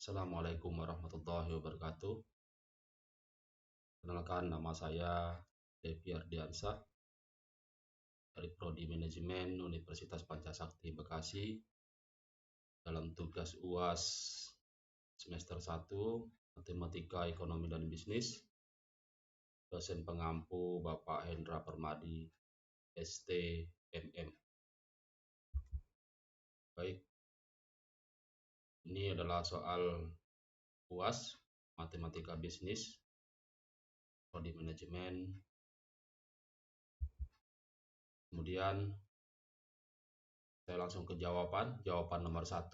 Assalamualaikum warahmatullahi wabarakatuh. Kenalkan, nama saya Devi Ardiansah dari Prodi Manajemen Universitas Pancasakti Bekasi. Dalam tugas UAS semester 1 Matematika Ekonomi dan Bisnis, dosen pengampu Bapak Hendra Permadi, ST MM. Baik, ini adalah soal UAS Matematika Bisnis Prodi Manajemen. Kemudian saya langsung ke jawaban nomor 1.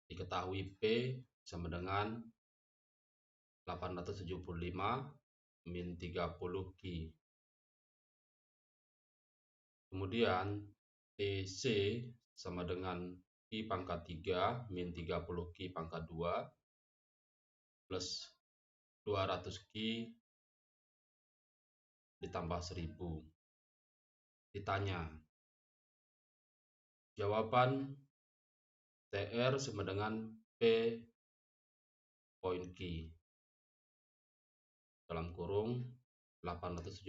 Diketahui P sama dengan 875 min 30 Q. Kemudian TC sama dengan Q pangkat 3 min 30 Q pangkat 2 plus 200 Q ditambah 1000. Ditanya, jawaban TR sama dengan P poin Q dalam kurung 875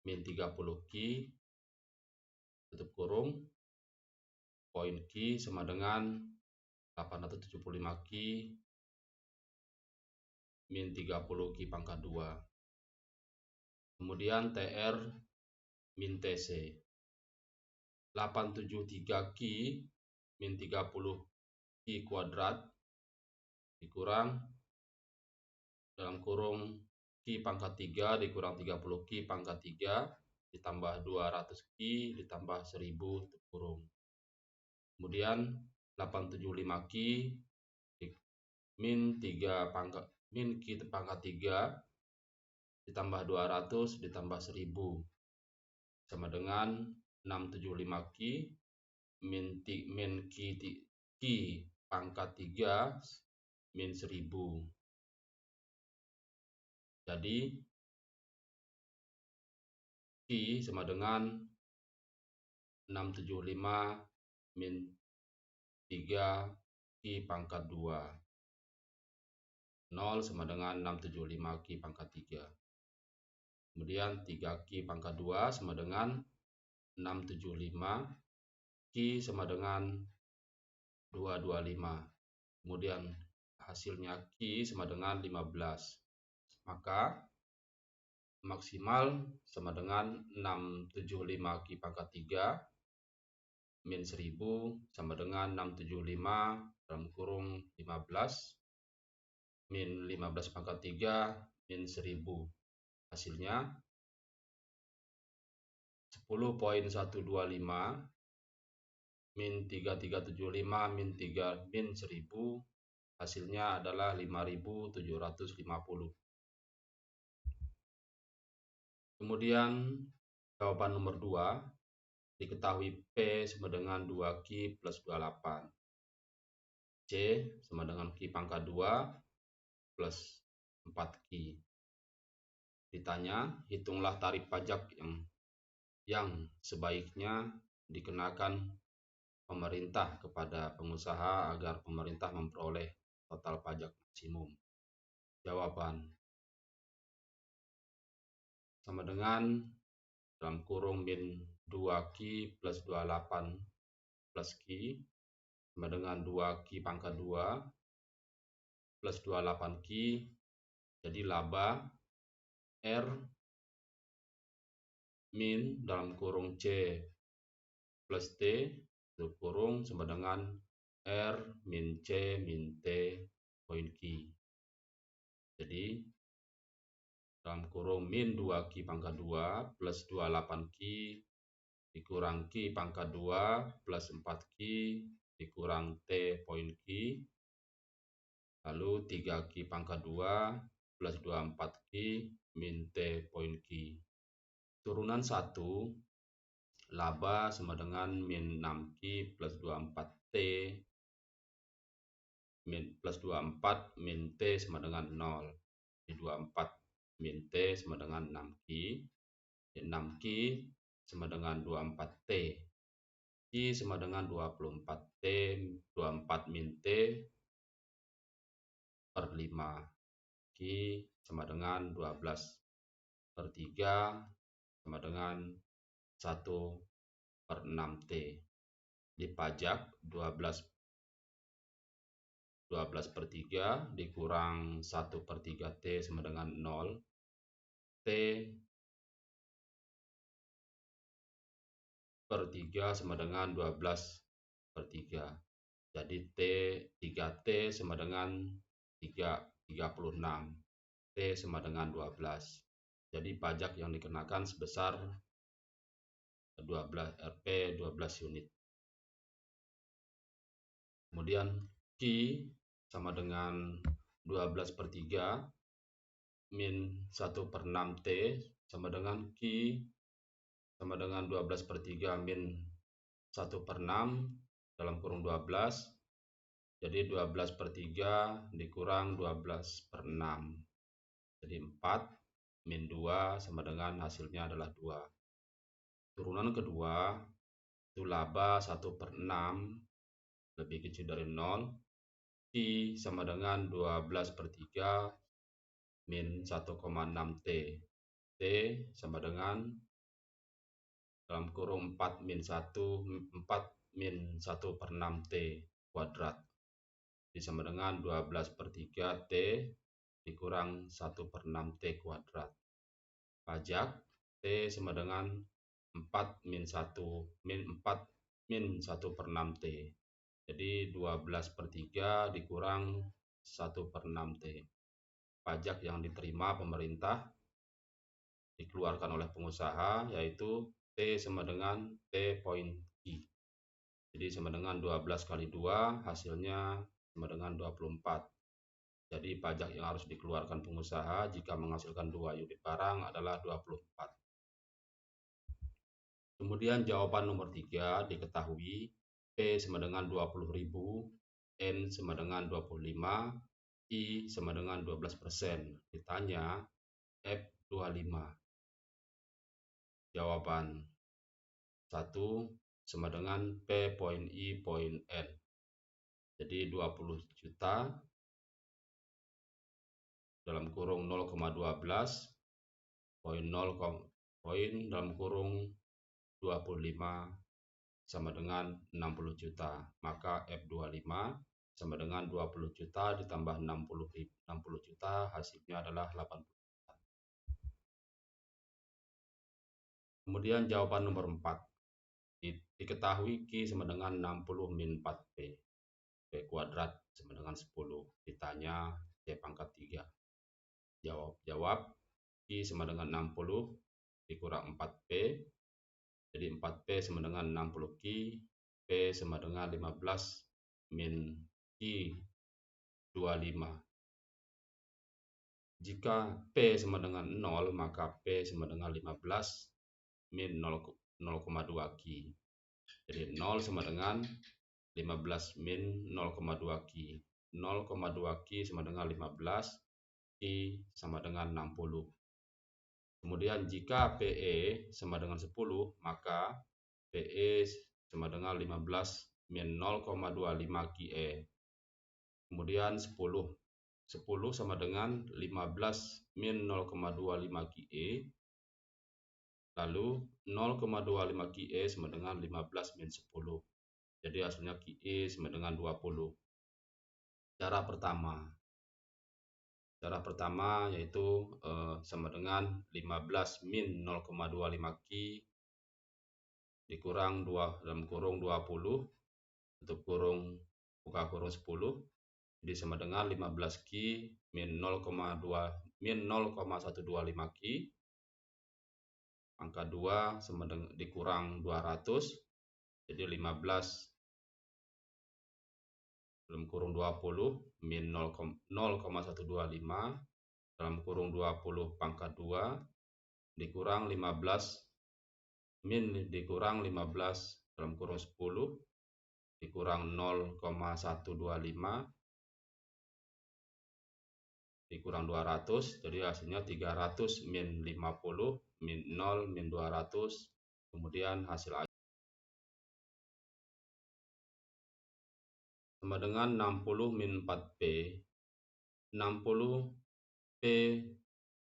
min 30 Q tutup kurung poin Q sama dengan 875 Q min 30 Q pangkat 2. Kemudian TR min TC 873 Q min 30 Q kuadrat dikurang dalam kurung Q pangkat 3 dikurang 30 Q pangkat 3 ditambah 200 Q ditambah 1000 tutup kurung. Kemudian 875 Q min Q pangkat 3 ditambah 200 ditambah 1000 sama dengan 675 Q min Q pangkat 3 min 1000. Jadi Q sama dengan 675 min 3 Q pangkat 2. 0 sama dengan 675 Q pangkat 3. Kemudian 3 Q pangkat 2 sama dengan 675 Q sama dengan 225. Kemudian hasilnya Q sama dengan 15. Maka maksimal sama dengan 675 Q pangkat 3 min 1000 sama dengan 675 dalam kurung 15 min 15 pangkat 3 min 1000. Hasilnya 10.125 min 3375 min 3 min 1000. Hasilnya adalah 5750. Kemudian jawaban nomor 2, diketahui P sama dengan 2Q plus 28. C sama dengan Q pangkat 2 plus 4Q. Ditanya, hitunglah tarif pajak yang sebaiknya dikenakan pemerintah kepada pengusaha agar pemerintah memperoleh total pajak maksimum. Jawaban sama dengan dalam kurung min 2Q plus 28 plus Q sama dengan 2Q pangkat 2 plus 28Q. Jadi laba R min dalam kurung C plus T tutup kurung sama dengan R min C min T poin Q. Jadi dalam kurung min 2Q pangkat 2 plus 28Q dikurang Q pangkat 2 plus 4Q dikurang T poin Q, lalu 3Q pangkat 2 plus 24Q min T poin Q. Turunan 1, laba sama dengan min 6Q plus 24T plus 24 min T sama dengan 0. Di 24 min T sama dengan 6Q. 6Q sama dengan 24T. Q sama dengan 24T 24 min T per 5. Q sama dengan 12/3 sama dengan 1/6T. Dipajak 12/3 dikurang 1/3T sama dengan 0. T per 3 sama dengan 12/3. Jadi 3T sama dengan 36. T sama dengan 12. Jadi pajak yang dikenakan sebesar 12 Rp 12 unit. Kemudian Q sama dengan 12/3 min 1/6T sama dengan Q sama dengan 12/3 min 1/6 dalam kurung 12. Jadi 12/3 dikurang 12/6. Jadi 4 min 2 sama dengan hasilnya adalah 2. Turunan kedua itu laba 1/6 lebih kecil dari 0. Q sama dengan 12/3 min 1,6T. T sama dengan dalam kurung 4 min 1/6T kuadrat. Jadi sama dengan 12/3 T dikurang 1/6T kuadrat. Pajak T sama dengan 4 min 1/6T. Jadi 12/3 dikurang 1/6T. Pajak yang diterima pemerintah dikeluarkan oleh pengusaha yaitu T sama dengan T poin I. Jadi sama dengan 12 kali 2 hasilnya sama dengan 24. Jadi pajak yang harus dikeluarkan pengusaha jika menghasilkan 2 unit barang adalah 24. Kemudian jawaban nomor 3 diketahui P sama dengan 20.000, N sama dengan 25, I sama dengan 12%. Ditanya F25. Jawaban 1 sama dengan P poin I poin N. Jadi 20 juta dalam kurung 0,12 poin 0 poin dalam kurung 25 sama dengan 60 juta. Maka F25 sama dengan 20 juta ditambah 60 juta hasilnya adalah 80 juta. Kemudian jawaban nomor 4. Diketahui Q sama dengan 60 min 4P. P kuadrat sama dengan 10. Ditanya P pangkat 3. Jawab Q sama dengan 60 dikurang 4P. Jadi 4P sama dengan 60 Q. P sama dengan 15 min Q 25. Jika P sama dengan 0 maka P sama dengan 15 min 0,2 Q. Jadi 0 sama dengan 15 min 0,2 Q. 0,2 Q sama dengan 15, Q sama dengan 60. Kemudian jika PE sama dengan 10, maka PE sama dengan 15 min 0,25 QE. Kemudian 10 sama dengan 15 min 0,25 QE. Lalu 0,25 QE sama dengan 15 min 10. Jadi hasilnya QE sama dengan 20. Cara pertama yaitu sama dengan 15 min 0,25 Q dikurang 2 dalam kurung 20 untuk kurung buka kurung 10. Jadi sama dengan 15 Q min 0,125 Q. Angka 2 sama dengan dikurang 200. Jadi 15 dalam kurung 20 min 0,125 dalam kurung 20 pangkat 2 dikurang 15 min dikurang 15 dalam kurung 10 dikurang 0,125 dikurang 200. Jadi hasilnya 300 min 50 min 0 min 200. Kemudian hasil sama dengan 60 min 4P. 60 P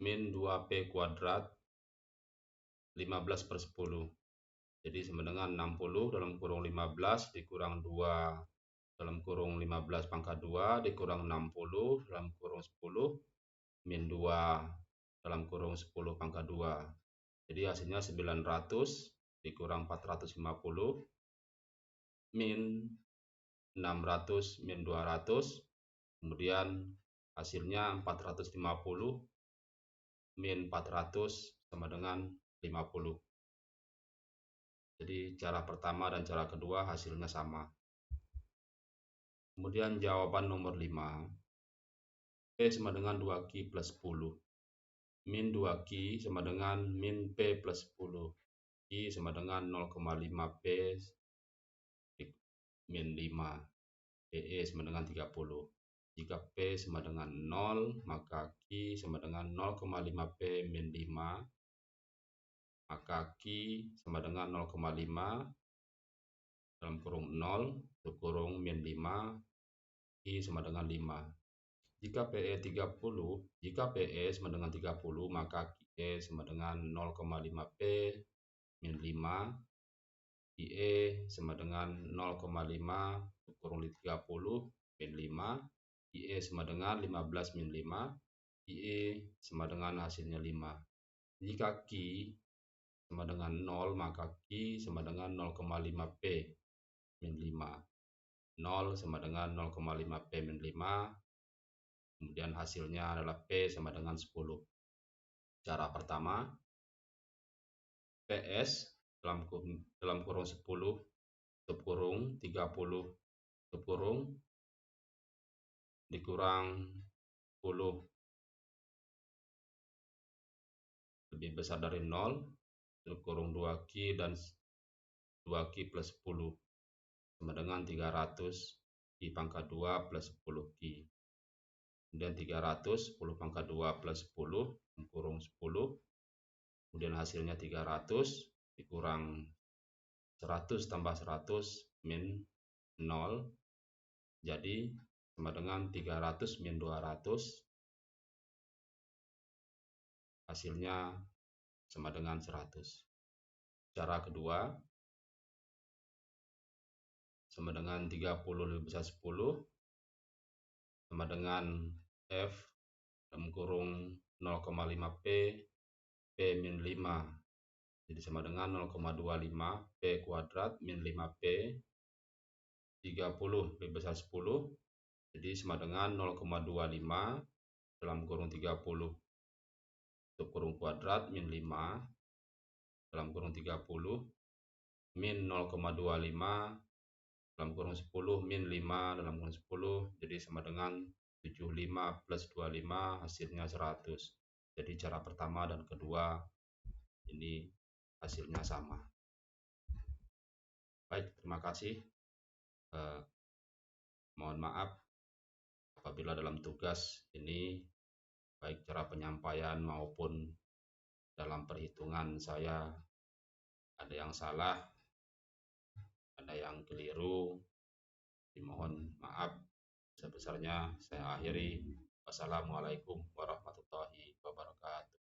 min 2P kuadrat 15 per 10. Jadi sama dengan 60 dalam kurung 15 dikurang 2 dalam kurung 15 pangkat 2 dikurang 60 dalam kurung 10 min 2 dalam kurung 10 pangkat 2. Jadi hasilnya 900 dikurang 450 min 600 min 200. Kemudian hasilnya 450 min 400 sama dengan 50. Jadi cara pertama dan cara kedua hasilnya sama. Kemudian jawaban nomor 5. P sama dengan 2Q plus 10. Min 2Q sama dengan min P plus 10. Q sama dengan 0,5 P min 5. PE sama dengan 30. Jika P sama dengan 0, maka Q sama dengan 0,5 P min 5. Maka Q sama dengan 0,5 dalam kurung 0 kurung min 5. Q sama dengan 5. Jika PE 30, jika PE sama dengan 30, maka QE sama dengan 0,5 P min 5. QE sama dengan 0,5 kurung 30 min 5. QE sama dengan 15 min 5. QE sama dengan hasilnya 5. Jika Q sama dengan 0, maka Q sama dengan 0,5 P min 5. 0 sama dengan 0,5 P min 5. Kemudian hasilnya adalah P sama dengan 10. Cara pertama, PS dalam kurung 10 tutup kurung 30 tutup kurung dikurang 10 lebih besar dari 0 tutup kurung 2Q dan 2Q plus 10 sama dengan 300 Q pangkat 2 plus 10Q. Kemudian 300 10 pangkat 2 plus 10 kurung 10. Kemudian hasilnya 300 dikurang 100 tambah 100 min 0. Jadi sama dengan 300 min 200. Hasilnya sama dengan 100. Cara kedua, sama dengan 30 lebih besar 10 sama dengan F dalam kurung 0,5 P min 5. Jadi sama dengan 0,25 P kuadrat min 5 P. 30 lebih besar 10. Jadi sama dengan 0,25 dalam kurung 30 tutup kurung kuadrat min 5 dalam kurung 30 min 0,25 dalam kurung 10 min 5 dalam kurung 10. Jadi sama dengan 75 plus 25 hasilnya 100. Jadi cara pertama dan kedua ini hasilnya sama. Baik, terima kasih. Mohon maaf apabila dalam tugas ini baik cara penyampaian maupun dalam perhitungan saya ada yang salah, ada yang keliru. Dimohon maaf sebesarnya. Saya akhiri. Wassalamualaikum warahmatullahi wabarakatuh.